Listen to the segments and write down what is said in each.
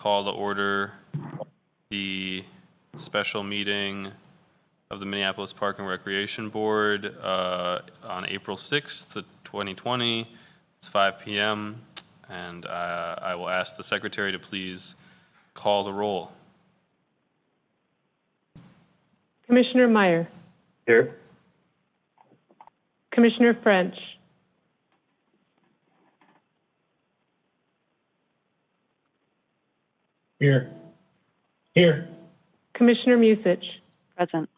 call to order the special meeting of the Minneapolis Park and Recreation Board on April 6th, 2020. It's 5 p.m. and I will ask the secretary to please call the roll. Commissioner Meyer. Here. Commissioner French. Here. Here. Commissioner Musich. Present.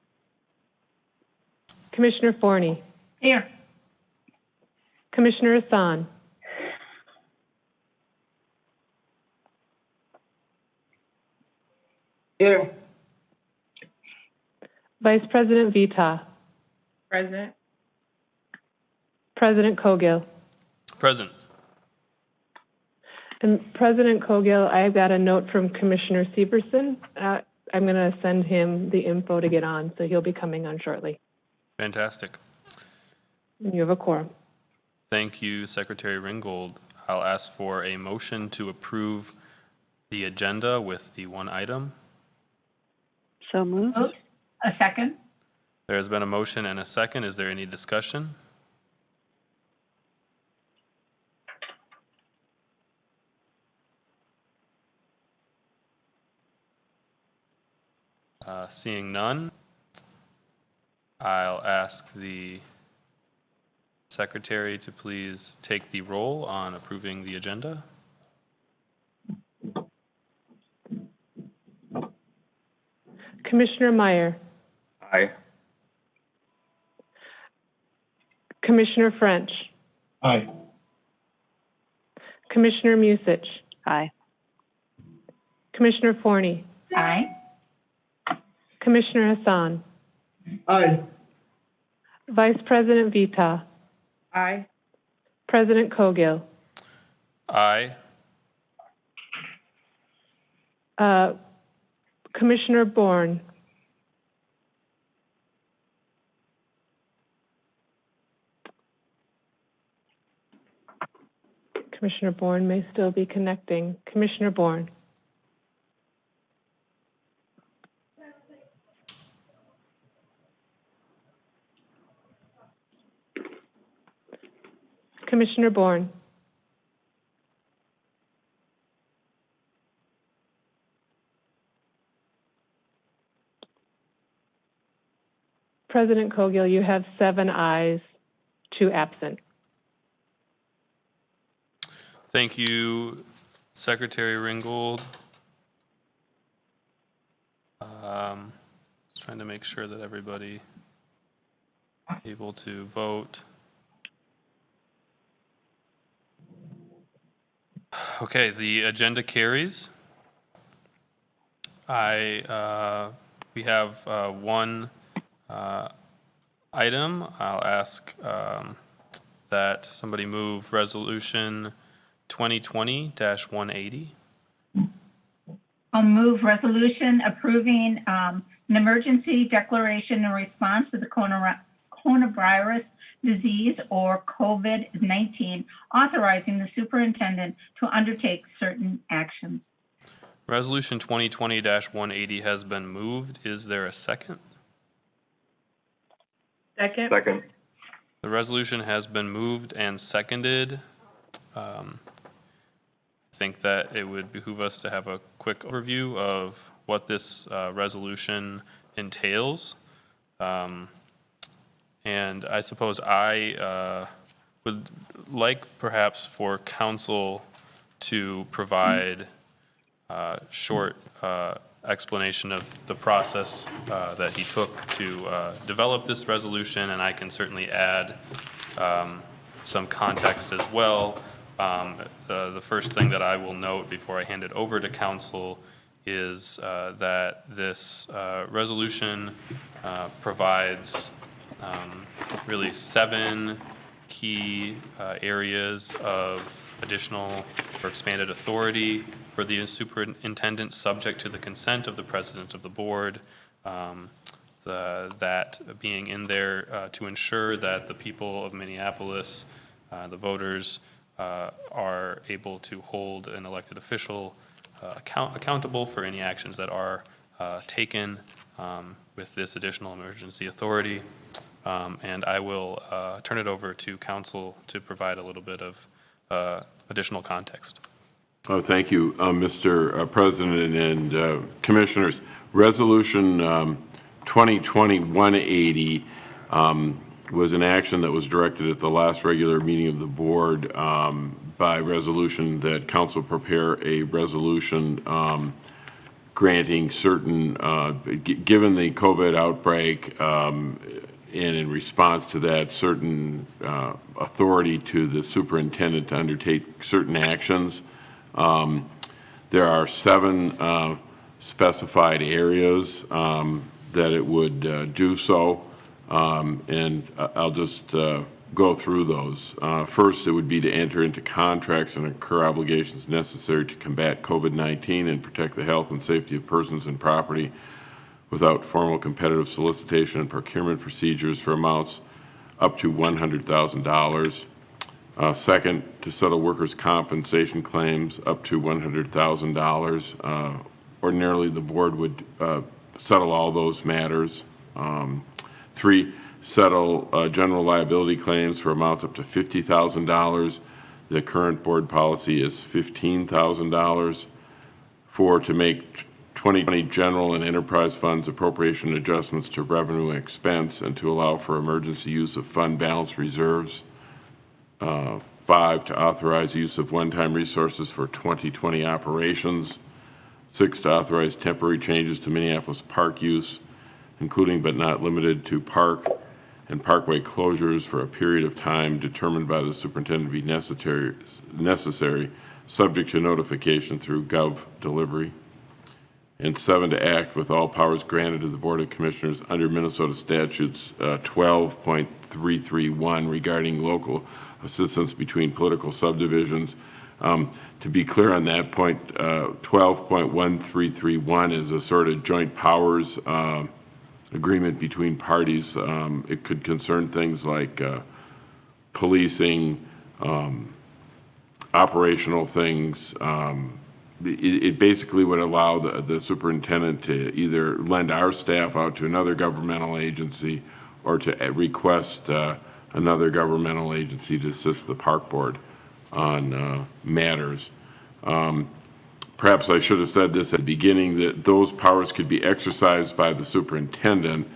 Commissioner Forney. Here. Commissioner Hassan. Here. Vice President Vita. Present. President Cogill. Present. And President Cogill, I've got a note from Commissioner Severson. I'm going to send him the info to get on, so he'll be coming on shortly. Fantastic. And you have a quorum. Thank you, Secretary Ringgold. I'll ask for a motion to approve the agenda with the one item. So moved. A second. There has been a motion and a second. Is there any discussion? Seeing none, I'll ask the secretary to please take the roll on approving the agenda. Commissioner Meyer. Aye. Commissioner French. Aye. Commissioner Musich. Aye. Commissioner Forney. Aye. Commissioner Hassan. Aye. Vice President Vita. Aye. President Cogill. Aye. Commissioner Bourne. Commissioner Bourne may still be connecting. Commissioner Bourne. Commissioner Bourne. President Cogill, you have 7 ayes, 2 absent. Thank you, Secretary Ringgold. Trying to make sure that everybody able to vote. Okay, the agenda carries. We have one item. I'll ask that somebody move resolution 2020-180. I'll move resolution approving an emergency declaration in response to the coronavirus disease or COVID-19, authorizing the superintendent to undertake certain actions. Resolution 2020-180 has been moved. Is there a second? Second. Second. The resolution has been moved and seconded. I think that it would behoove us to have a quick overview of what this resolution entails. And I suppose I would like perhaps for council to provide a short explanation of the process that he took to develop this resolution, and I can certainly add some context as well. The first thing that I will note before I hand it over to council is that this resolution provides really 7 key areas of additional or expanded authority for the superintendent, subject to the consent of the president of the board. That being in there to ensure that the people of Minneapolis, the voters, are able to hold an elected official accountable for any actions that are taken with this additional emergency authority. And I will turn it over to council to provide a little bit of additional context. Oh, thank you, Mr. President and Commissioners. Resolution 2020-180 was an action that was directed at the last regular meeting of the board by resolution that council prepare a resolution granting certain, given the COVID outbreak, and in response to that, certain authority to the superintendent to undertake certain actions. There are 7 specified areas that it would do so, and I'll just go through those. First, it would be to enter into contracts and incur obligations necessary to combat COVID-19 and protect the health and safety of persons and property without formal competitive solicitation and procurement procedures for amounts up to $100,000. Second, to settle workers' compensation claims up to $100,000. Ordinarily, the board would settle all those matters. 3, settle general liability claims for amounts up to $50,000. The current board policy is $15,000. 4, to make 2020 general and enterprise funds appropriation adjustments to revenue and expense and to allow for emergency use of fund balance reserves. 5, to authorize use of one-time resources for 2020 operations. 6, to authorize temporary changes to Minneapolis park use, including but not limited to park and parkway closures for a period of time determined by the superintendent to be necessary, subject to notification through Gov delivery. And 7, to act with all powers granted to the Board of Commissioners under Minnesota statutes 12.331 regarding local assistance between political subdivisions. To be clear on that point, 12.1331 is a sort of joint powers agreement between parties. It could concern things like policing, operational things. It basically would allow the superintendent to either lend our staff out to another governmental agency or to request another governmental agency to assist the park board on matters. Perhaps I should have said this at the beginning, that those powers could be exercised by the superintendent,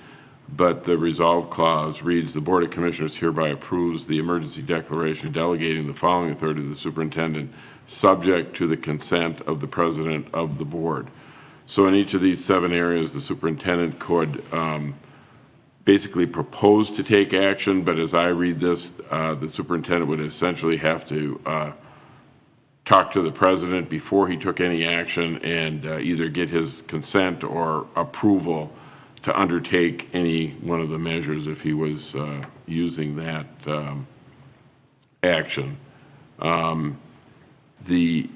but the resolve clause reads, the Board of Commissioners hereby approves the emergency declaration delegating the following authority to the superintendent, subject to the consent of the president of the board. So in each of these 7 areas, the superintendent could basically propose to take action, but as I read this, the superintendent would essentially have to talk to the president before he took any action and either get his consent or approval to undertake any one of the measures if he was using that action. This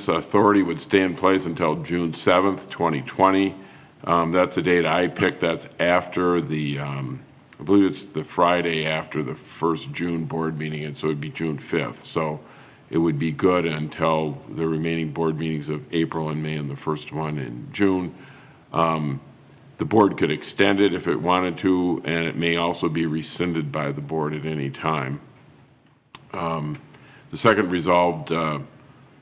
authority would stay in place until June 7th, 2020. That's the date I picked. That's after the, I believe it's the Friday after the first June board meeting, and so it'd be June 5th. So it would be good until the remaining board meetings of April and May and the first one in June. The board could extend it if it wanted to, and it may also be rescinded by the board at any time. The second resolved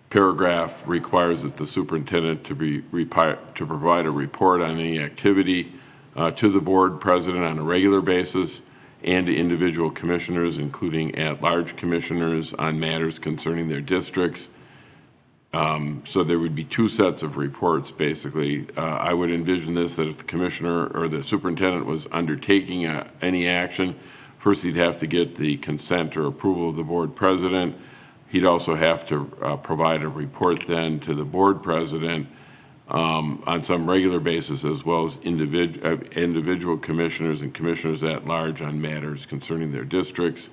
paragraph requires that the superintendent to provide a report on any activity to the board president on a regular basis and to individual commissioners, including at-large commissioners, on matters concerning their districts. So there would be 2 sets of reports, basically. I would envision this, that if the commissioner or the superintendent was undertaking any action, first he'd have to get the consent or approval of the board president. He'd also have to provide a report then to the board president on some regular basis, as well as individual commissioners and commissioners at large on matters concerning their districts.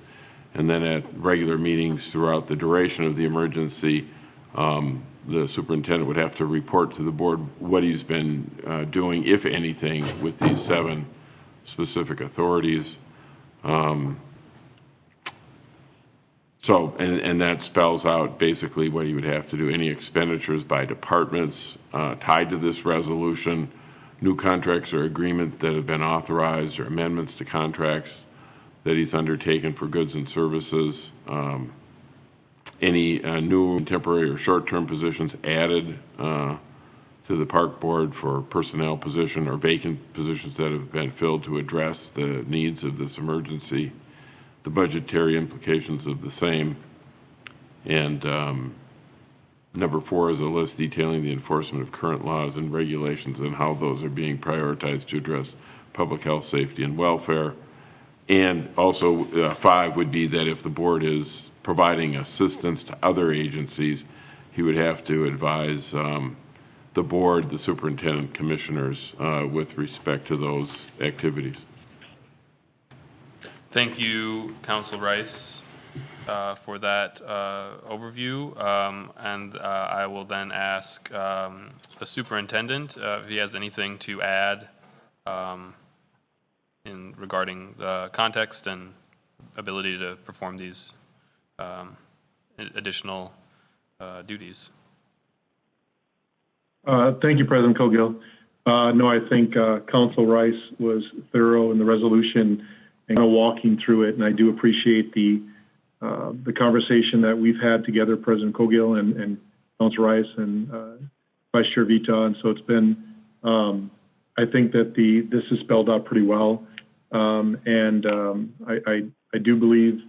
And then at regular meetings throughout the duration of the emergency, the superintendent would have to report to the board what he's been doing, if anything, with these 7 specific authorities. So, and that spells out basically what he would have to do. Any expenditures by departments tied to this resolution, new contracts or agreement that have been authorized, or amendments to contracts that he's undertaken for goods and services, any new temporary or short-term positions added to the park board for personnel position or vacant positions that have been filled to address the needs of this emergency, the budgetary implications of the same. And number 4 is a list detailing the enforcement of current laws and regulations and how those are being prioritized to address public health, safety, and welfare. And also 5 would be that if the board is providing assistance to other agencies, he would have to advise the board, the superintendent, commissioners with respect to those activities. Thank you, Council Rice, for that overview. And I will then ask the superintendent if he has anything to add in regarding the context and ability to perform these additional duties. Thank you, President Cogill. No, I think Council Rice was thorough in the resolution and kind of walking through it, and I do appreciate the conversation that we've had together, President Cogill and Council Rice and Vice Chair Vita, and so it's been, I think that this is spelled out pretty well, and I do believe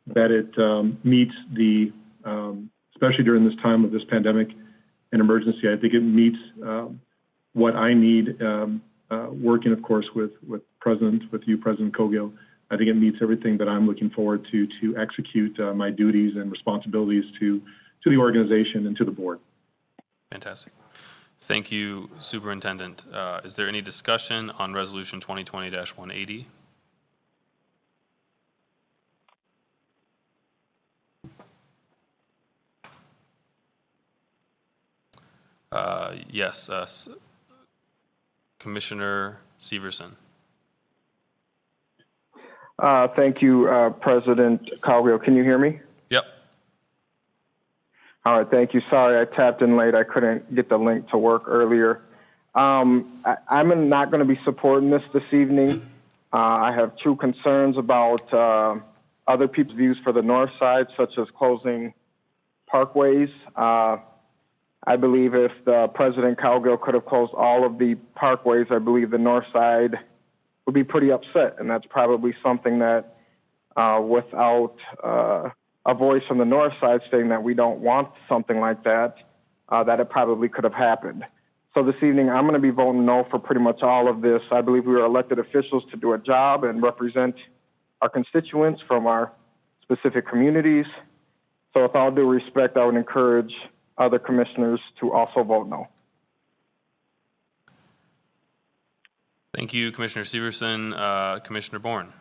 that it meets the, especially during this time of this pandemic and emergency, I think it meets what I need, working, of course, with you, President Cogill. I think it meets everything that I'm looking forward to execute my duties and responsibilities to the organization and to the board. Fantastic. Thank you, Superintendent. Is there any discussion on Resolution 2020-180? Yes, Commissioner Severson. Thank you, President Caldwell. Can you hear me? Yep. All right, thank you. Sorry, I tapped in late. I couldn't get the link to work earlier. I'm not going to be supporting this evening. I have 2 concerns about other people's views for the north side, such as closing parkways. I believe if President Cowgill could have closed all of the parkways, I believe the north side would be pretty upset. And that's probably something that without a voice from the north side saying that we don't want something like that, that it probably could have happened. So this evening, I'm going to be voting no for pretty much all of this. I believe we are elected officials to do a job and represent our constituents from our specific communities. So with all due respect, I would encourage other commissioners to also vote no. Thank you, Commissioner Severson. Commissioner Bourne.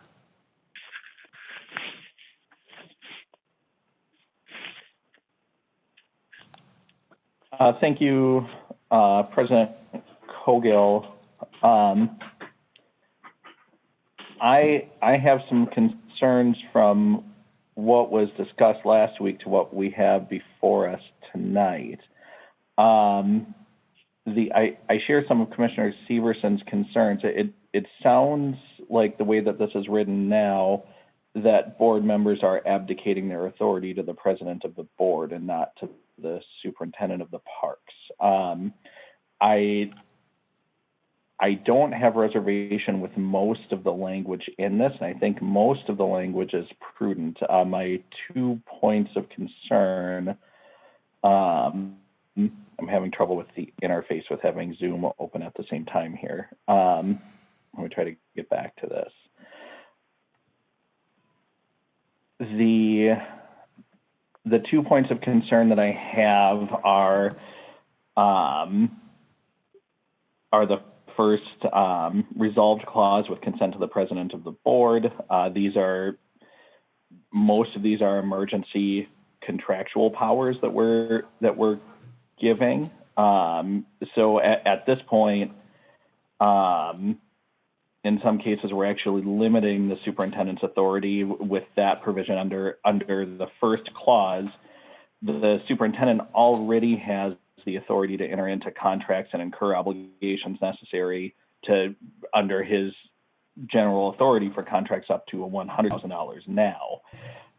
Thank you, President Cogill. I have some concerns from what was discussed last week to what we have before us tonight. I share some of Commissioner Severson's concerns. It sounds like the way that this is written now, that board members are abdicating their authority to the president of the board and not to the superintendent of the parks. I don't have reservation with most of the language in this, and I think most of the language is prudent. My 2 points of concern, I'm having trouble with the interface with having Zoom open at the same time here. Let me try to get back to this. The 2 points of concern that I have are the first, resolved clause with consent of the president of the board. Most of these are emergency contractual powers that we're giving. So at this point, in some cases, we're actually limiting the superintendent's authority with that provision under the first clause. The superintendent already has the authority to enter into contracts and incur obligations necessary to under his general authority for contracts up to $100,000 now.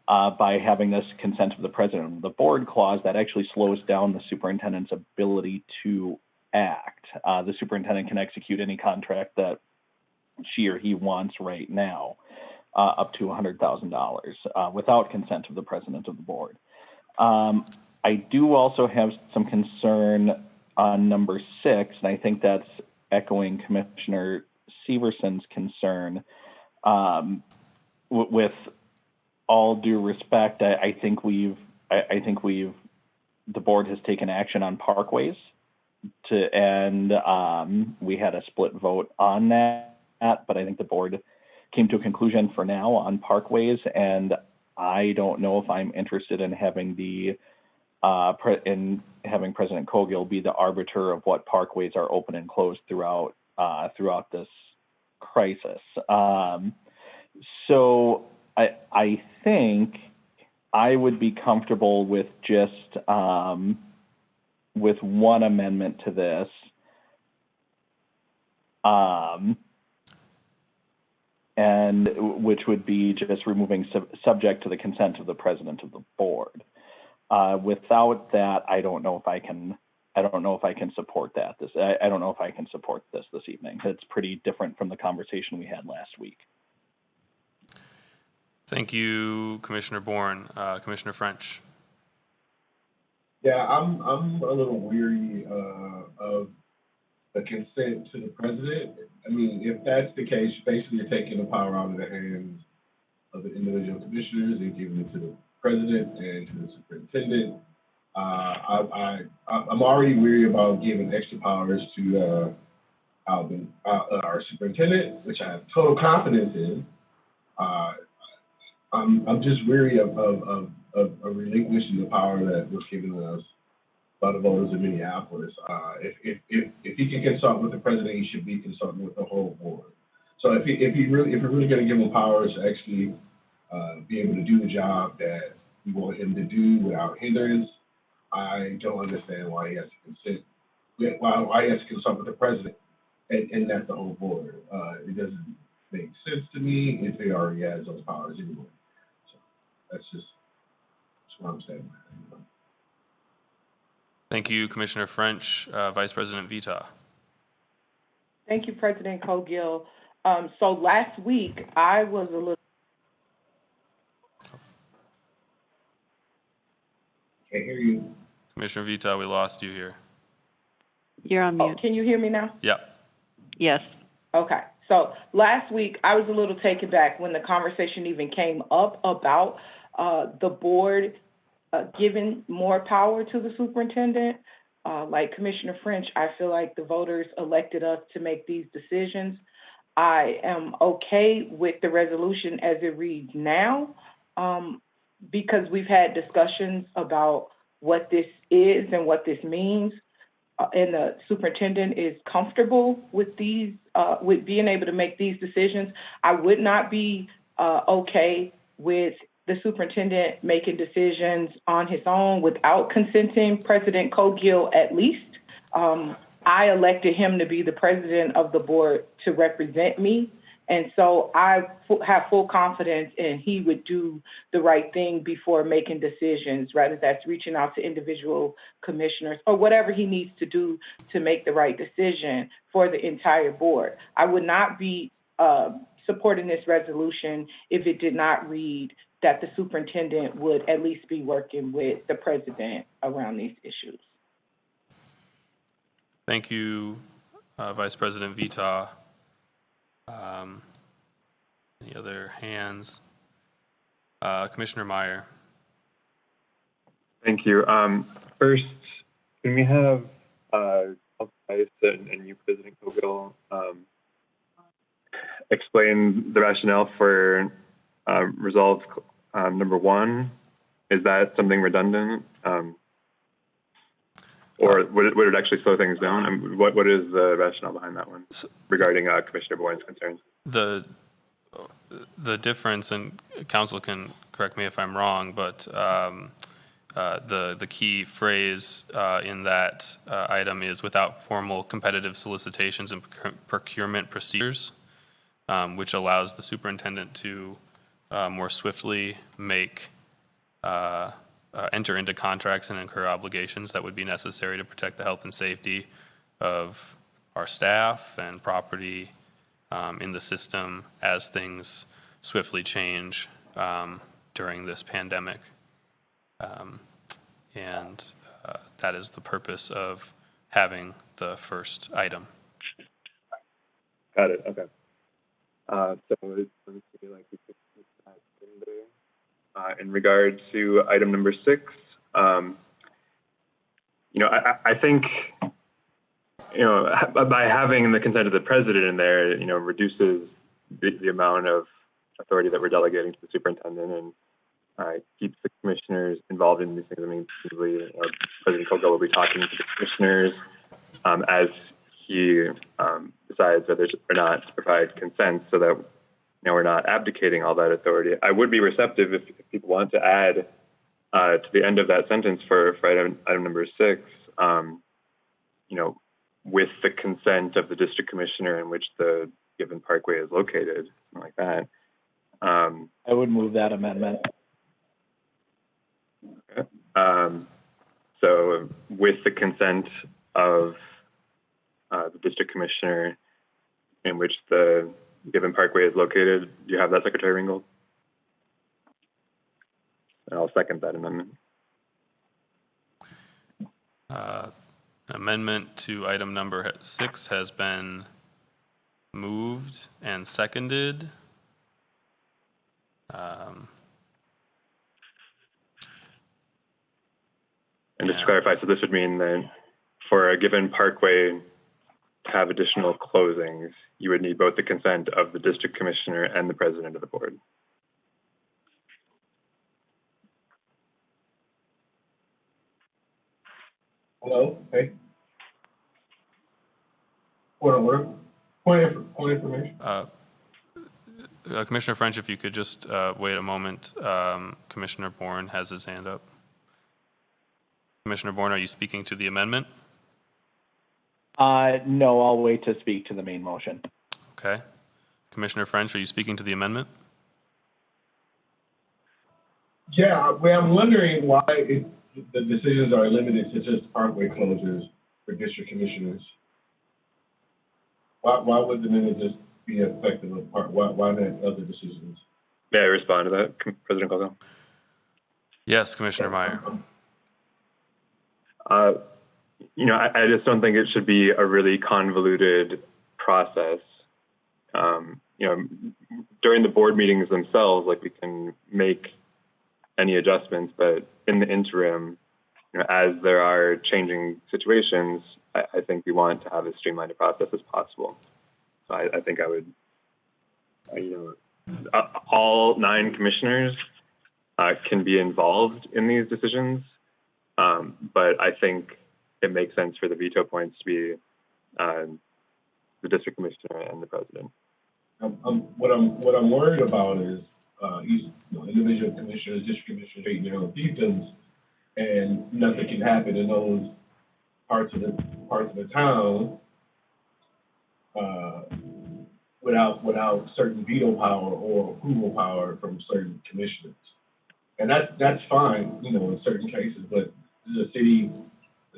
By having this consent of the president of the board clause, that actually slows down the superintendent's ability to act. The superintendent can execute any contract that she or he wants right now, up to $100,000 without consent of the president of the board. I do also have some concern on number 6, and I think that's echoing Commissioner Severson's concern. With all due respect, I think the board has taken action on parkways, and we had a split vote on that. But I think the board came to a conclusion for now on parkways, and I don't know if I'm interested in having having President Cogill be the arbiter of what parkways are open and closed throughout this crisis. So I think I would be comfortable with just with one amendment to this. And which would be just removing subject to the consent of the president of the board. Without that, I don't know if I can support that. I don't know if I can support this evening. It's pretty different from the conversation we had last week. Thank you, Commissioner Bourne. Commissioner French. Yeah, I'm a little weary of the consent to the president. I mean, if that's the case, basically you're taking the power out of the hands of the individual commissioners and giving it to the president and to the superintendent. I'm already weary about giving extra powers to our superintendent, which I have total confidence in. I'm just weary of relinquishing the power that was given us by the voters of Minneapolis. If he can consult with the president, he should be consulting with the whole board. So if we're really going to give him powers to actually be able to do the job that we want him to do without hindrance, I don't understand why he has to consent. Why he has to consult with the president and not the whole board. It doesn't make sense to me if he already has those powers anyway. So that's what I'm saying. Thank you, Commissioner French. Vice President Vita. Thank you, President Cogill. So last week, I was a little... Can't hear you. Commissioner Vita, we lost you here. You're on mute. Can you hear me now? Yep. Yes. Okay. So last week, I was a little taken back when the conversation even came up about the board giving more power to the superintendent. Like Commissioner French, I feel like the voters elected us to make these decisions. I am okay with the resolution as it reads now, because we've had discussions about what this is and what this means. And the superintendent is comfortable with these, with being able to make these decisions. I would not be okay with the superintendent making decisions on his own without consenting President Cogill at least. I elected him to be the president of the board to represent me. And so I have full confidence in he would do the right thing before making decisions, whether that's reaching out to individual commissioners or whatever he needs to do to make the right decision for the entire board. I would not be supporting this resolution if it did not read that the superintendent would at least be working with the president around these issues. Thank you, Vice President Vita. Any other hands? Commissioner Meyer. Thank you. First, can we have Vice and you, President Cogill, explain the rationale for resolve number 1? Is that something redundant? Or would it actually slow things down? And what is the rationale behind that one regarding Commissioner Bourne's concerns? The difference, and council can correct me if I'm wrong, but the key phrase in that item is without formal competitive solicitations and procurement procedures, which allows the superintendent to more swiftly enter into contracts and incur obligations that would be necessary to protect the health and safety of our staff and property in the system as things swiftly change during this pandemic. And that is the purpose of having the first item. Got it. Okay. So it seems to me like we could put that in there. In regard to item number 6, I think, by having the consent of the president in there, reduces the amount of authority that we're delegating to the superintendent and keeps the commissioners involved in these things. I mean, usually President Kogel will be talking to the commissioners as he decides whether or not to provide consent, so that we're not abdicating all that authority. I would be receptive if people want to add to the end of that sentence for item number 6, with the consent of the district commissioner in which the given parkway is located, something like that. I would move that amendment. Okay. So with the consent of the district commissioner in which the given parkway is located, do you have that, Secretary Ringgold? And I'll second that amendment. Amendment to item number 6 has been moved and seconded. And just to clarify, so this would mean that for a given parkway to have additional closings, you would need both the consent of the district commissioner and the president of the board. Hello? Hey? Point of information. Commissioner French, if you could just wait a moment. Commissioner Bourne has his hand up. Commissioner Bourne, are you speaking to the amendment? No, I'll wait to speak to the main motion. Okay. Commissioner French, are you speaking to the amendment? Yeah, well, I'm wondering why the decisions are limited to just parkway closures for district commissioners. Why would the minute just be effective of why not other decisions? May I respond to that, President Colville? Yes, Commissioner Meyer. I just don't think it should be a really convoluted process. During the board meetings themselves, like, we can make any adjustments, but in the interim, as there are changing situations, I think we want to have as streamlined a process as possible. So I think I would, all 9 commissioners can be involved in these decisions, but I think it makes sense for the veto points to be the district commissioner and the president. What I'm worried about is individual commissioners, district commissioners, treating their own fiefdoms, and nothing can happen in those parts of the town without certain veto power or approval power from certain commissioners. And that's fine, in certain cases, but this is a city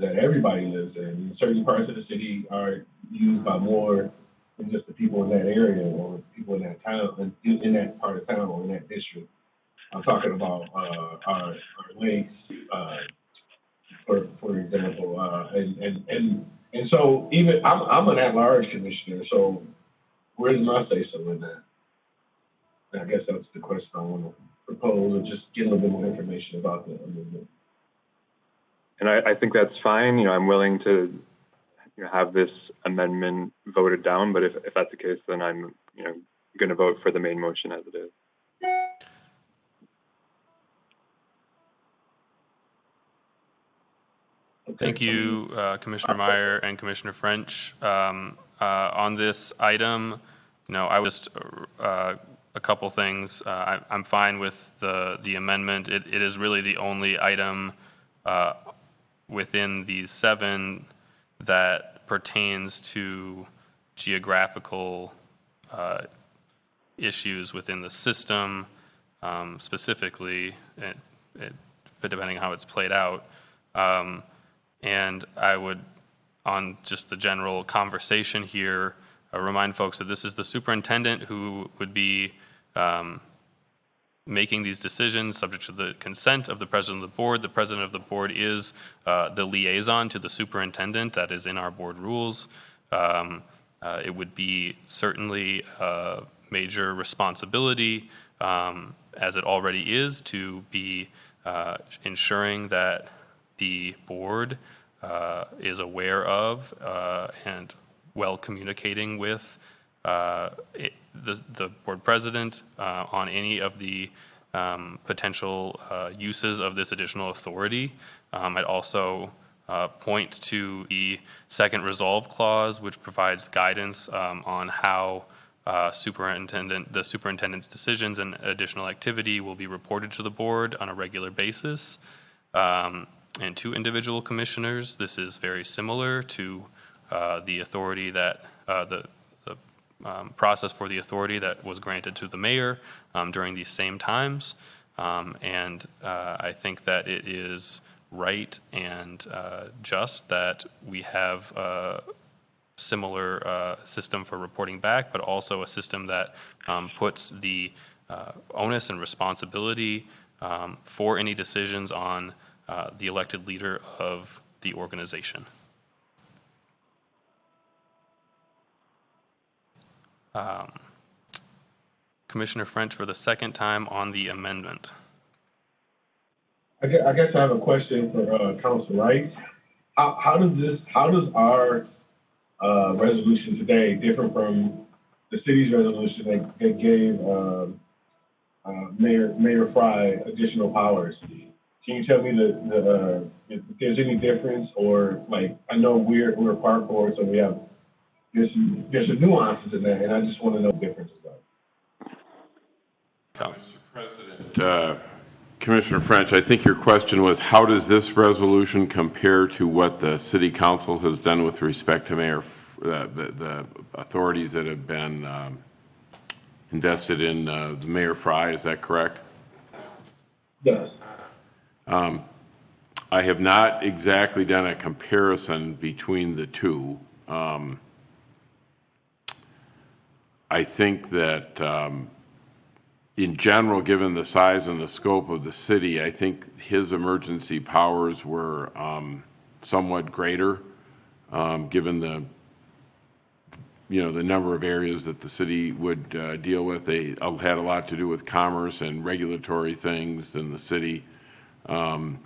that everybody lives in. Certain parts of the city are used by more than just the people in that area or people in that town, in that part of town or in that district. I'm talking about our lakes, for example, and so even I'm an at-large commissioner, so where's my say-so in that? And I guess that's the question I want to propose, or just get a little bit more information about the amendment. And I think that's fine. I'm willing to have this amendment voted down, but if that's the case, then I'm going to vote for the main motion as it is. Thank you, Commissioner Meyer and Commissioner French. On this item, I was a couple things. I'm fine with the amendment. It is really the only item within these 7 that pertains to geographical issues within the system, specifically, but depending on how it's played out. And I would, on just the general conversation here, remind folks that this is the superintendent who would be making these decisions subject to the consent of the president of the board. The president of the board is the liaison to the superintendent. That is in our board rules. It would be certainly a major responsibility, as it already is, to be ensuring that the board is aware of and well communicating with the board president on any of the potential uses of this additional authority. I'd also point to the second resolve clause, which provides guidance on how the superintendent's decisions and additional activity will be reported to the board on a regular basis. And to individual commissioners, this is very similar to the authority that the process for the authority that was granted to the mayor during these same times. And I think that it is right and just that we have a similar system for reporting back, but also a system that puts the onus and responsibility for any decisions on the elected leader of the organization. Commissioner French for the second time on the amendment. I guess I have a question for Council Rice. How does our resolution today differ from the city's resolution that gave Mayor Fry additional powers? Can you tell me if there's any difference, or like, I know we're a park board, so there's some nuances in that, and I just want to know the differences. Mr. President, Commissioner French, I think your question was, how does this resolution compare to what the city council has done with respect to the authorities that have been invested in the Mayor Fry? Is that correct? Yes. I have not exactly done a comparison between the two. I think that in general, given the size and the scope of the city, I think his emergency powers were somewhat greater, given the number of areas that the city would deal with. They had a lot to do with commerce and regulatory things in the city. I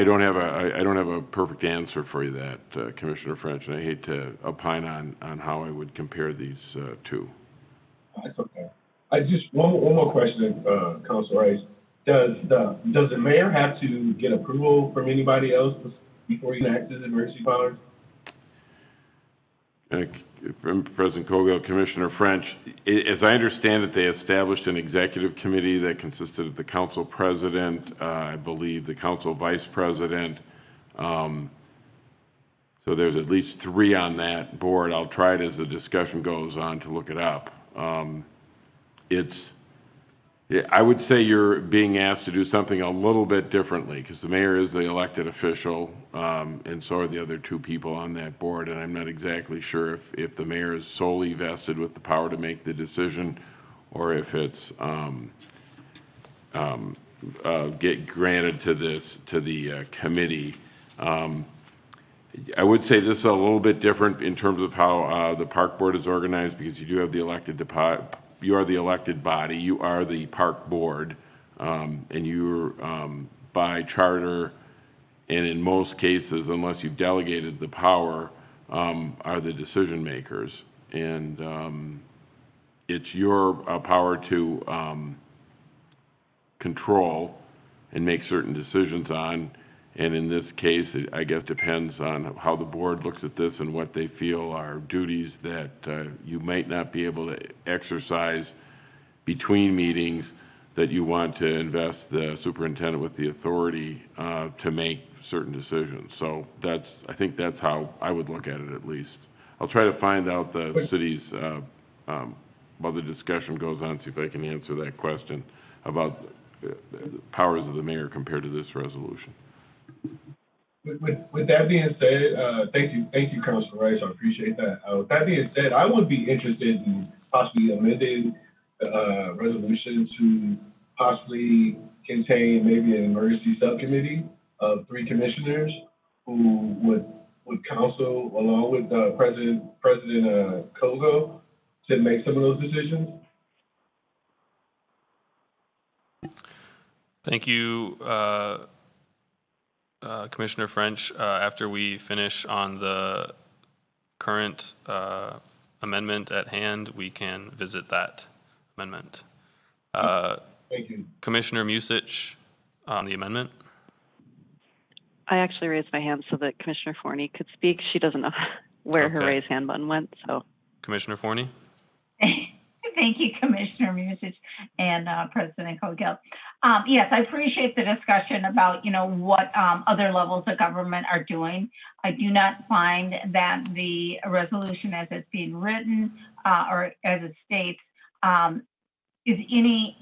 don't have a perfect answer for you that, Commissioner French, and I hate to opine on how I would compare these two. That's okay. I just one more question, Council Rice. Does the mayor have to get approval from anybody else before he enacts his emergency powers? President Kogel, Commissioner French, as I understand it, they established an executive committee that consisted of the council president, I believe the council vice president. So there's at least 3 on that board. I'll try it as the discussion goes on to look it up. I would say you're being asked to do something a little bit differently, because the mayor is the elected official, and so are the other 2 people on that board, and I'm not exactly sure if the mayor is solely vested with the power to make the decision, or if it's get granted to the committee. I would say this is a little bit different in terms of how the park board is organized, because you do have the elected you are the elected body, you are the park board, and you're by charter, and in most cases, unless you've delegated the power, are the decision makers. And it's your power to control and make certain decisions on. And in this case, it, I guess, depends on how the board looks at this and what they feel are duties that you might not be able to exercise between meetings, that you want to invest the superintendent with the authority to make certain decisions. So that's, I think that's how I would look at it, at least. I'll try to find out the city's, while the discussion goes on, see if I can answer that question about the powers of the mayor compared to this resolution. With that being said, thank you, Councilor Rice. I appreciate that. With that being said, I would be interested in possibly amending the resolution to possibly contain maybe an emergency subcommittee of 3 commissioners who would counsel along with President Kogo to make some of those decisions. Thank you, Commissioner French. After we finish on the current amendment at hand, we can visit that amendment. Thank you. Commissioner Musich on the amendment. I actually raised my hand so that Commissioner Forney could speak. She doesn't know where her Okay. raise hand button went, so. Commissioner Forney. Thank you, Commissioner Musich and President Cogill. Yes, I appreciate the discussion about, what other levels of government are doing. I do not find that the resolution as it's being written or as it states is any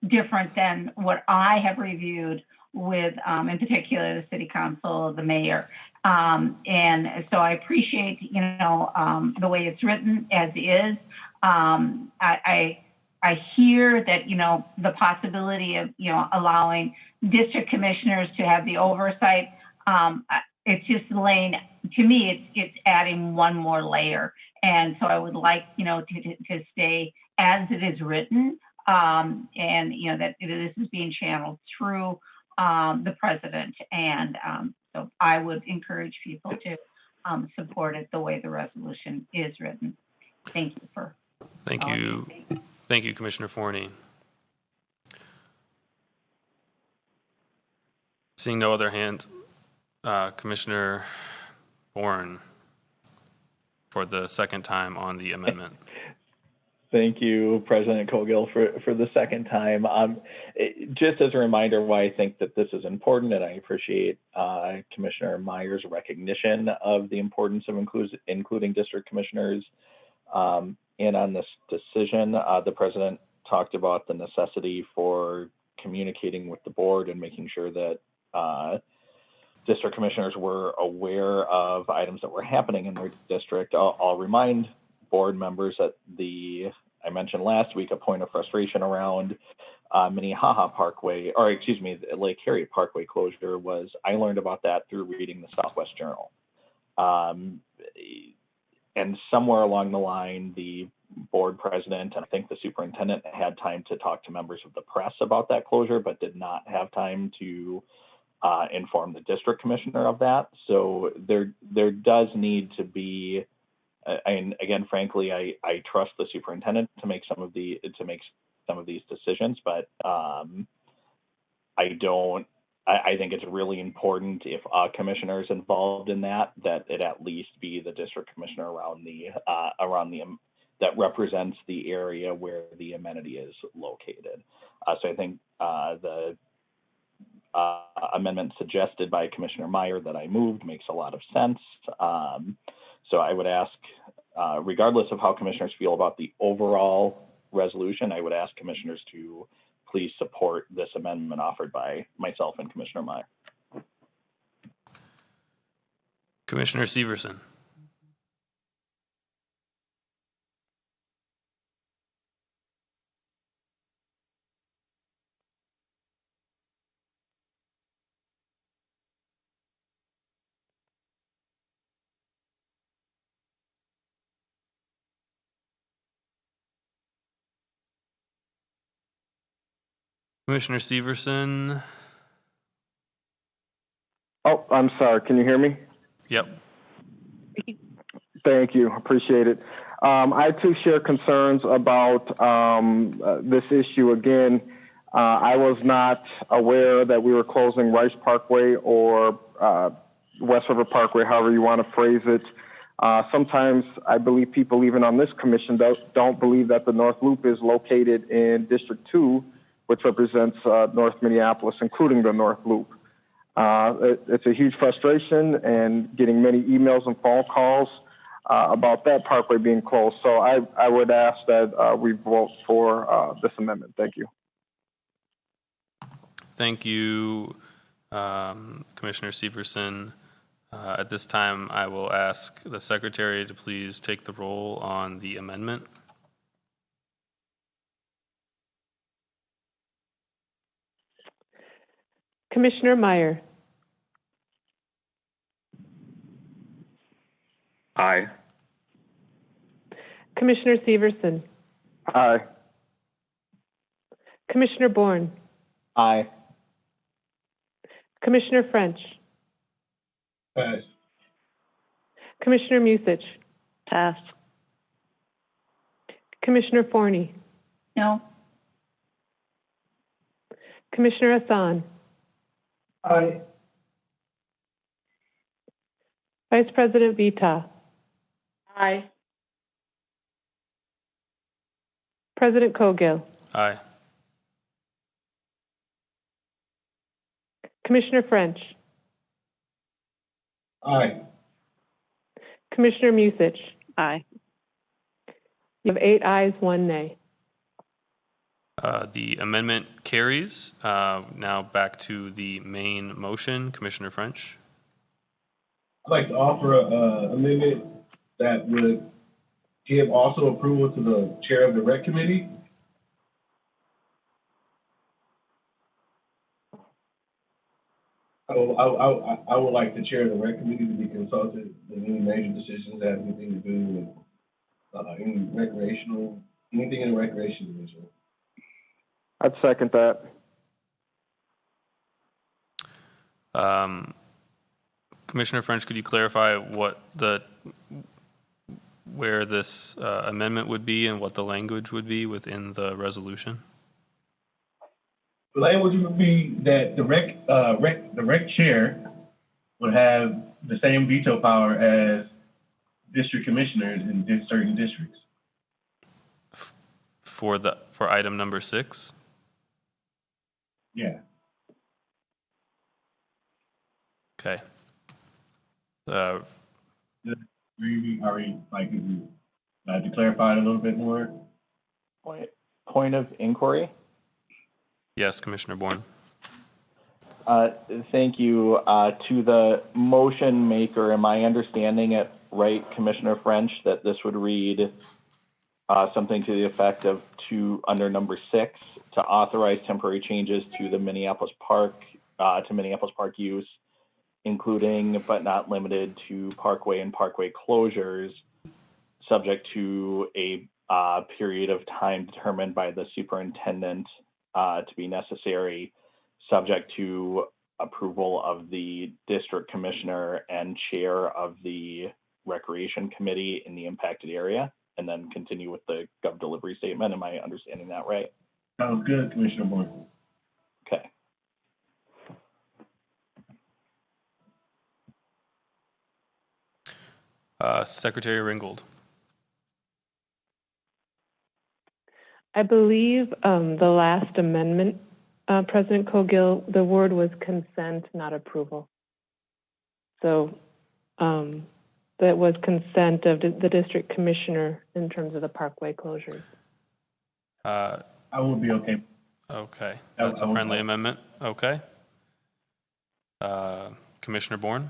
different than what I have reviewed with, in particular, the City Council, the mayor. And so I appreciate, the way it's written as is. I hear that, the possibility of, allowing district commissioners to have the oversight. It's just laying, to me, it's adding one more layer. And so I would like, to stay as it is written, and, that this is being channeled through the president. And so I would encourage people to support it the way the resolution is written. Thank you for. Thank you. Thank you, Commissioner Forney. Seeing no other hands, Commissioner Bourne for the second time on the amendment. Thank you, President Cogill, for the second time. Just as a reminder why I think that this is important, and I appreciate Commissioner Meyer's recognition of the importance of including district commissioners in on this decision. The President talked about the necessity for communicating with the board and making sure that district commissioners were aware of items that were happening in their district. I'll remind board members that I mentioned last week a point of frustration around Minnehaha Parkway, or excuse me, the Lake Harriet Parkway closure was, I learned about that through reading the Southwest Journal. And somewhere along the line, the board president and I think the superintendent had time to talk to members of the press about that closure, but did not have time to inform the district commissioner of that. So there does need to be, and again, frankly, I trust the superintendent to make some of these decisions, but I think it's really important if a commissioner is involved in that it at least be the district commissioner around that represents the area where the amenity is located. So I think the amendment suggested by Commissioner Meyer that I moved makes a lot of sense. So I would ask, regardless of how commissioners feel about the overall resolution, I would ask commissioners to please support this amendment offered by myself and Commissioner Meyer. Commissioner Severson. Commissioner Severson. Oh, I'm sorry. Can you hear me? Yep. Thank you. Appreciate it. I too share concerns about this issue. Again, I was not aware that we were closing Rice Parkway or West River Parkway, however you want to phrase it. Sometimes I believe people even on this commission don't believe that the North Loop is located in District 2, which represents North Minneapolis, including the North Loop. It's a huge frustration and getting many emails and phone calls about that parkway being closed. So I would ask that we vote for this amendment. Thank you. Thank you, Commissioner Severson. At this time, I will ask the secretary to please take the roll on the amendment. Commissioner Meyer, Aye. Commissioner Severson, Aye. Commissioner Bourne, Aye. Commissioner French, Pass. Commissioner Musich, Pass. Commissioner Forney, No? Commissioner Hassan, Aye. Vice President Vita, Aye. President Cogill, Aye. Commissioner French, Aye. Commissioner Musich. Aye. You have 8 ayes, 1 nay. The amendment carries. Now back to the main motion. Commissioner French. I'd like to offer a amendment that would give also approval to the chair of the rec committee. I would like the chair of the rec committee to be consulted in any major decisions that have anything to do with anything in the recreation division. I'd second that. Commissioner French, could you clarify where this amendment would be and what the language would be within the resolution? The language would be that the rec chair would have the same veto power as district commissioners in certain districts. For item number 6? Yeah. Okay. Are we to clarify it a little bit more? Point of inquiry. Yes, Commissioner Bourne. Thank you. To the motion maker, am I understanding it right, Commissioner French, that this would read something to the effect of under number 6 to authorize temporary changes to the Minneapolis Park use, including but not limited to parkway and parkway closures, subject to a period of time determined by the superintendent to be necessary, subject to approval of the district commissioner and chair of the recreation committee in the impacted area, and then continue with the gov delivery statement. Am I understanding that right? Sounds good, Commissioner Bourne. Okay. Secretary Ringgold. I believe the last amendment, President Cogill, the word was consent, not approval. So that was consent of the district commissioner in terms of the parkway closures. I will be okay. Okay, that's a friendly amendment. Okay. Commissioner Bourne.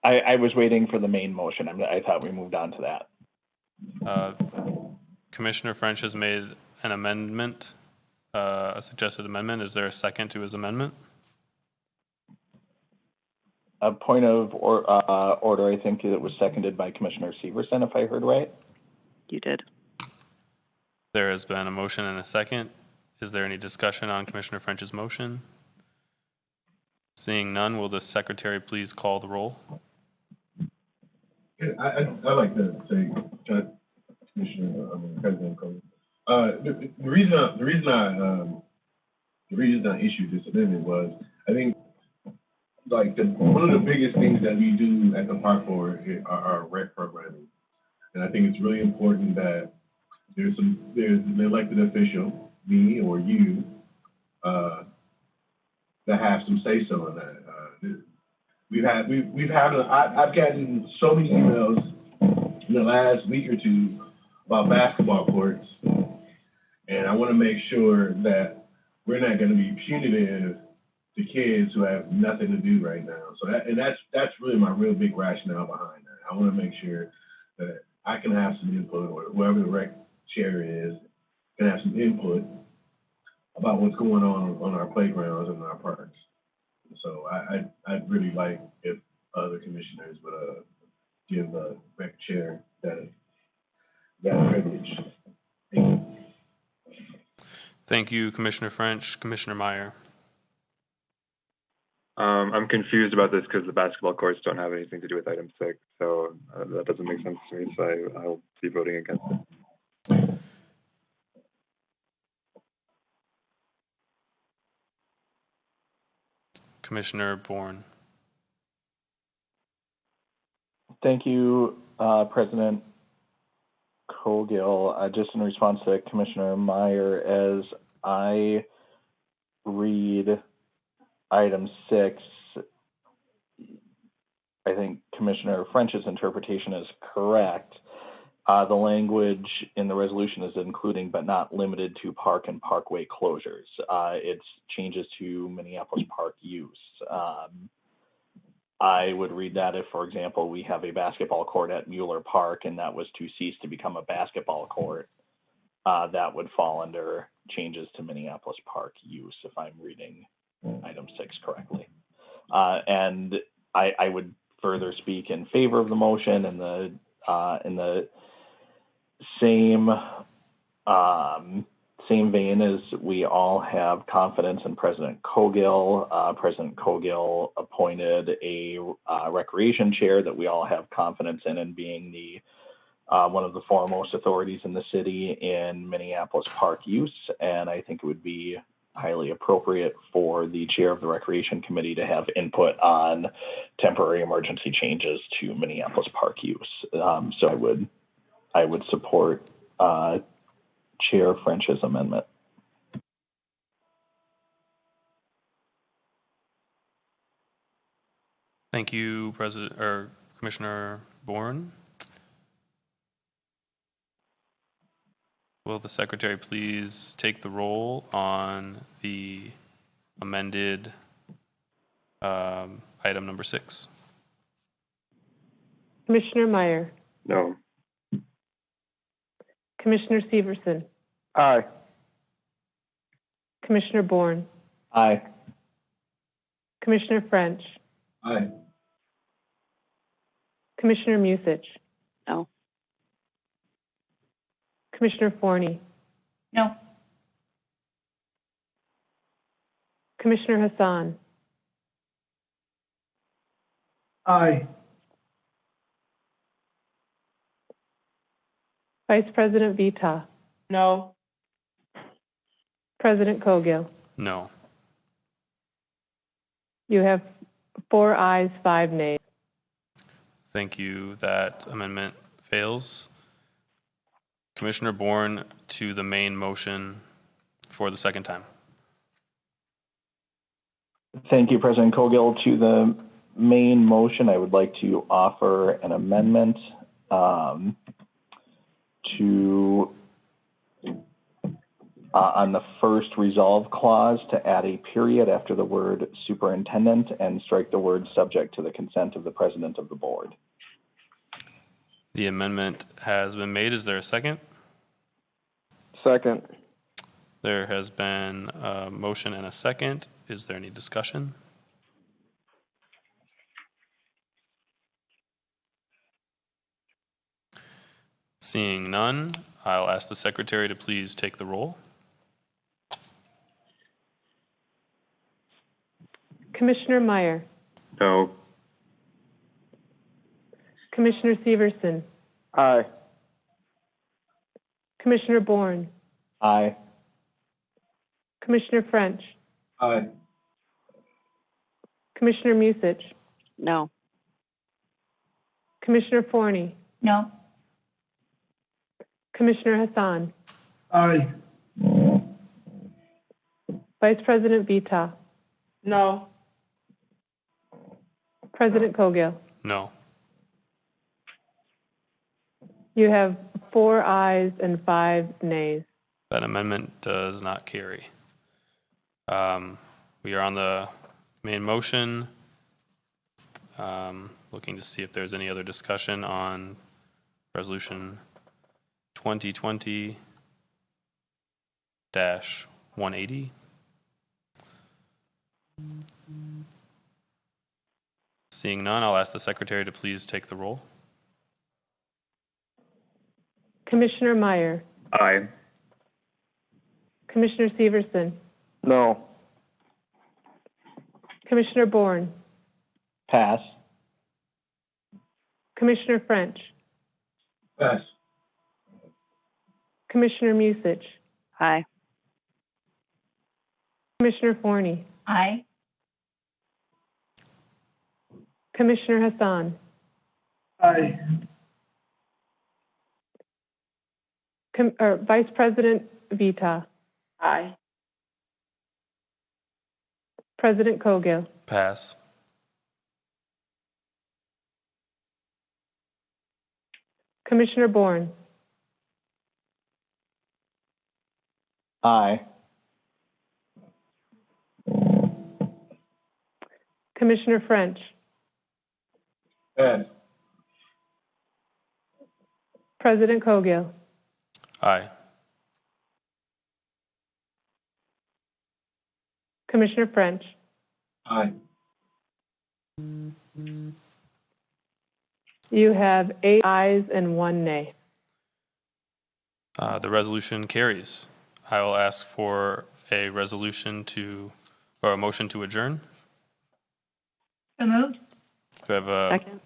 I was waiting for the main motion. I thought we moved on to that. Commissioner French has made an amendment, a suggested amendment. Is there a second to his amendment? A point of order, I think it was seconded by Commissioner Severson, if I heard right. You did. There has been a motion and a second. Is there any discussion on Commissioner French's motion? Seeing none, will the secretary please call the roll? I like to say, President Cole. The reason I issued this amendment was, I think, like, one of the biggest things that we do at the park board are our rec programming. And I think it's really important that there's an elected official, me or you, that have some say so in that. I've gotten so many emails in the last week or two about basketball courts, and I want to make sure that we're not going to be punitive to kids who have nothing to do right now. So that's really my real big rationale behind that. I want to make sure that I can have some input, or whoever the rec chair is can have some input about what's going on our playgrounds and our parks. So I'd really like if other commissioners would give the rec chair that privilege. Thank you. Thank you, Commissioner French. Commissioner Meyer. I'm confused about this because the basketball courts don't have anything to do with item 6, so that doesn't make sense to me, so I'll be voting against it. Commissioner Bourne. Thank you, President Cogill. Just in response to Commissioner Meyer, as I read item 6, I think Commissioner French's interpretation is correct. The language in the resolution is including but not limited to park and parkway closures. It's changes to Minneapolis park use. I would read that if, for example, we have a basketball court at Mueller Park and that was to cease to become a basketball court, that would fall under changes to Minneapolis park use, if I'm reading item 6 correctly. And I would further speak in favor of the motion in the same vein as we all have confidence in President Cogill. President Cogill appointed a recreation chair that we all have confidence in being the one of the foremost authorities in the city in Minneapolis park use. And I think it would be highly appropriate for the chair of the Recreation Committee to have input on temporary emergency changes to Minneapolis park use. So I would support Chair French's amendment. Thank you, Commissioner Bourne. Will the secretary please take the roll on the amended item number 6? Commissioner Meyer, No. Commissioner Severson, Aye. Commissioner Bourne, Aye. Commissioner French, Aye. Commissioner Musich, No. Commissioner Forney, No. Commissioner Hassan, Aye. Vice President Vita, No. President Cogill. No. You have 4 ayes, 5 nays. Thank you. That amendment fails. Commissioner Bourne to the main motion for the second time. Thank you, President Cogill. To the main motion, I would like to offer an amendment on the first resolve clause to add a period after the word superintendent and strike the word subject to the consent of the president of the board. The amendment has been made. Is there a second? Second. There has been a motion and a second. Is there any discussion? Seeing none, I'll ask the secretary to please take the roll. Commissioner Meyer, No. Commissioner Severson, Aye. Commissioner Bourne, Aye. Commissioner French, Aye. Commissioner Musich, No. Commissioner Forney, No. Commissioner Hassan, Aye. Vice President Vita, No. President Cogill. No. You have 4 ayes and 5 nays. That amendment does not carry. We are on the main motion. Looking to see if there's any other discussion on Resolution 2020-180. Seeing none, I'll ask the secretary to please take the roll. Commissioner Meyer, Aye. Commissioner Severson, No. Commissioner Bourne, Pass. Commissioner French, Pass. Commissioner Musich, Aye. Commissioner Forney, Aye. Commissioner Hassan, Aye. Vice President Vita, Aye. President Cogill. Pass. Commissioner Bourne, Aye. Commissioner French, Pass. President Cogill. Aye. Commissioner French, Aye. you have 8 ayes and 1 nay. The resolution carries. I will ask for a motion to adjourn. So moved. Do I have a, Second.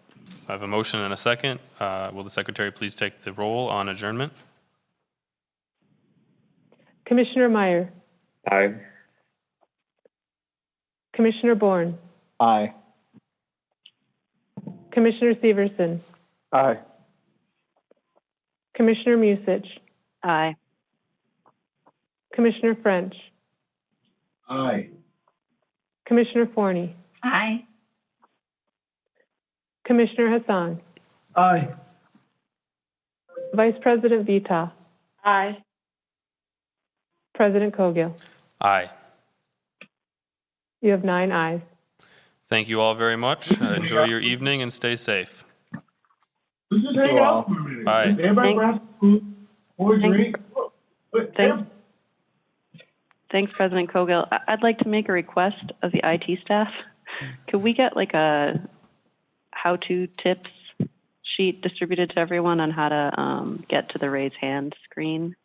I have a motion and a second. Will the secretary please take the roll on adjournment? Commissioner Meyer, Aye. Commissioner Bourne, Aye. Commissioner Severson, Aye. Commissioner Musich, Aye. Commissioner French, Aye. Commissioner Forney, Aye. Commissioner Hassan, Aye. Vice President Vita, Aye. President Cogill. Aye. You have 9 ayes. Thank you all very much. Enjoy your evening and stay safe. Let's just hang out for a minute. Bye. Everybody grab food or drink. Thanks, President Cogill. I'd like to make a request of the IT staff. Could we get like a how-to tips sheet distributed to everyone on how to get to the raise hand screen?